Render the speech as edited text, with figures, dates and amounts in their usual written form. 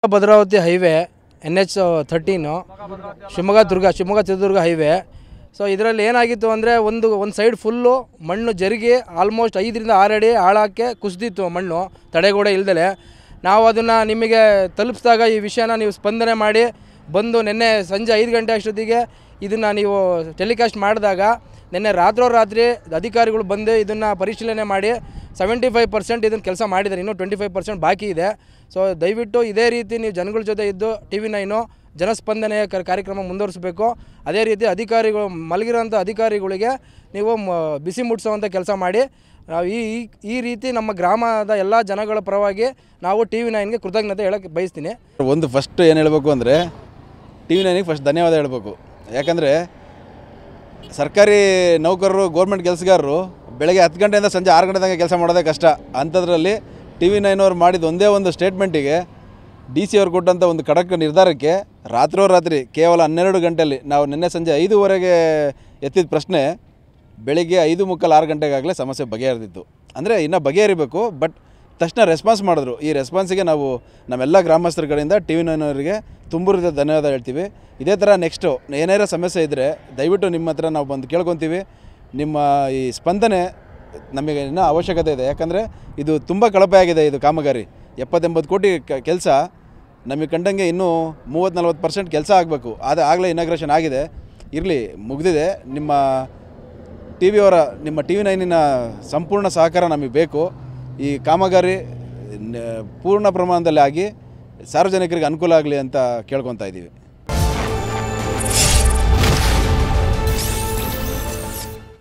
Bhadravati highway NH13 Shivamogga Chitradurga highway. So ಇದರಲ್ಲಿ ಏನಾಗಿತ್ತು ಅಂದರೆ ಒಂದು ಸೈಡ್ ಫುಲ್ಲು ಮಣ್ಣು ಜರುಗಿ ಆಲ್ಮೋಸ್ಟ್ 5 ರಿಂದ 6 ಅಡಿ ಆಳಕ್ಕೆ ಕುಸಿದಿತ್ತು ಮಣ್ಣು ತಡೆಗೋಡೆ ಇಲ್ದಲೆ. ನಾವು ಅದನ್ನು ನಿಮಗೆ ತಲುಪಿಸಿದಾಗ ಈ ವಿಷಯನ ನೀವು ಸ್ಪಂದನೆ ಮಾಡಿ ಬಂದು ನಿನ್ನೆ ಸಂಜೆ 5 ಗಂಟೆ ಅಷ್ಟೊತ್ತಿಗೆ ಇದನ್ನು ನೀವು ಟೆಲಿಕಾಸ್ಟ್ ಮಾಡಿದಾಗ ನಿನ್ನೆ ರಾತ್ರಿ ಅಧಿಕಾರಿಗಳು ಬಂದು ಇದನ್ನು ಪರಿಶೀಲನೆ ಮಾಡಿ 75% ಇದನ್ನು ಕೆಲಸ ಮಾಡಿದ್ದಾರೆ. ಇನ್ನೂ 25% ಬಾಕಿ ಇದೆ. ಸೊ ದಯವಿಟ್ಟು ಇದೇ ರೀತಿ ನೀವು ಜನಗಳ ಜೊತೆ ಇದ್ದು TV9 ಜನಸ್ಪಂದನೆಯ ಕಾರ್ಯಕ್ರಮ ಮುಂದುವರಿಸಬೇಕು. ಅದೇ ರೀತಿ ಅಧಿಕಾರಿಗಳು ಮಲಗಿರೋಂಥ ಅಧಿಕಾರಿಗಳಿಗೆ ನೀವು ಬಿಸಿ ಮುಟ್ಟಿಸುವಂಥ ಕೆಲಸ ಮಾಡಿ. ಈ ರೀತಿ ನಮ್ಮ ಗ್ರಾಮದ ಎಲ್ಲ ಜನಗಳ ಪರವಾಗಿ ನಾವು TV9ಗೆ ಕೃತಜ್ಞತೆ ಹೇಳಕ್ಕೆ ಬಯಸ್ತೀನಿ. ಒಂದು ಫಸ್ಟ್ ಏನು ಹೇಳಬೇಕು ಅಂದರೆ TV9ಗೆ ಫಸ್ಟ್ ಧನ್ಯವಾದ ಹೇಳಬೇಕು. ಯಾಕಂದರೆ ಸರ್ಕಾರಿ ನೌಕರರು ಗೌರ್ಮೆಂಟ್ ಕೆಲಸಗಾರರು ಬೆಳಗ್ಗೆ 10 ಗಂಟೆಯಿಂದ ಸಂಜೆ 6 ಗಂಟೆ ತನಕ ಕೆಲಸ ಮಾಡೋದೇ ಕಷ್ಟ. ಅಂಥದ್ರಲ್ಲಿ TV9 ಅವ್ರು ಮಾಡಿದ ಒಂದೇ ಒಂದು ಸ್ಟೇಟ್ಮೆಂಟಿಗೆ DC ಅವ್ರು ಕೊಟ್ಟಂಥ ಒಂದು ಖಡಕ್ ನಿರ್ಧಾರಕ್ಕೆ ರಾತ್ರಿ ಕೇವಲ 12 ಗಂಟೆಯಲ್ಲಿ ನಾವು ನಿನ್ನೆ ಸಂಜೆ 5:15ಗೆ ಎತ್ತಿದ ಪ್ರಶ್ನೆ ಬೆಳಿಗ್ಗೆ 5:45 6 ಗಂಟೆಗಾಗಲೇ ಸಮಸ್ಯೆ ಬಗೆಹರಿದಿತ್ತು. ಅಂದರೆ ಇನ್ನೂ ಬಗೆಹರಿಬೇಕು, ಬಟ್ ತಕ್ಷಣ ರೆಸ್ಪಾನ್ಸ್ ಮಾಡಿದ್ರು. ಈ ರೆಸ್ಪಾನ್ಸಿಗೆ ನಾವು ನಮ್ಮೆಲ್ಲ ಗ್ರಾಮಸ್ಥರ ಕಡೆಯಿಂದ TV9 ಅವರಿಗೆ ತುಂಬುರಿದ ಧನ್ಯವಾದ ಹೇಳ್ತೀವಿ. ಇದೇ ಥರ ನೆಕ್ಸ್ಟು ಏನಾರ ಸಮಸ್ಯೆ ಇದ್ದರೆ ದಯವಿಟ್ಟು ನಿಮ್ಮ ಹತ್ರ ನಾವು ಬಂದು ಕೇಳ್ಕೊತೀವಿ. ನಿಮ್ಮ ಈ ಸ್ಪಂದನೆ ನಮಗೆ ಇನ್ನೂ ಅವಶ್ಯಕತೆ ಇದೆ. ಯಾಕಂದರೆ ಇದು ತುಂಬ ಕಳಪೆ ಆಗಿದೆ. ಇದು ಕಾಮಗಾರಿ 70-80 ಕೋಟಿ ಕೆಲಸ ನಮಗೆ ಕಂಡಂಗೆ ಇನ್ನೂ 30-40% ಕೆಲಸ ಆಗಬೇಕು. ಆಗಲೇ ಇನಾಗ್ರೇಷನ್ ಆಗಿದೆ, ಇರಲಿ ಮುಗಿದಿದೆ. ನಿಮ್ಮ TV9 ಸಂಪೂರ್ಣ ಸಹಕಾರ ನಮಗೆ ಬೇಕು. ಈ ಕಾಮಗಾರಿ ಪೂರ್ಣ ಪ್ರಮಾಣದಲ್ಲಿ ಆಗಿ ಸಾರ್ವಜನಿಕರಿಗೆ ಅನುಕೂಲ ಆಗಲಿ ಅಂತ ಕೇಳ್ಕೊತಾ ಇದ್ದೀವಿ.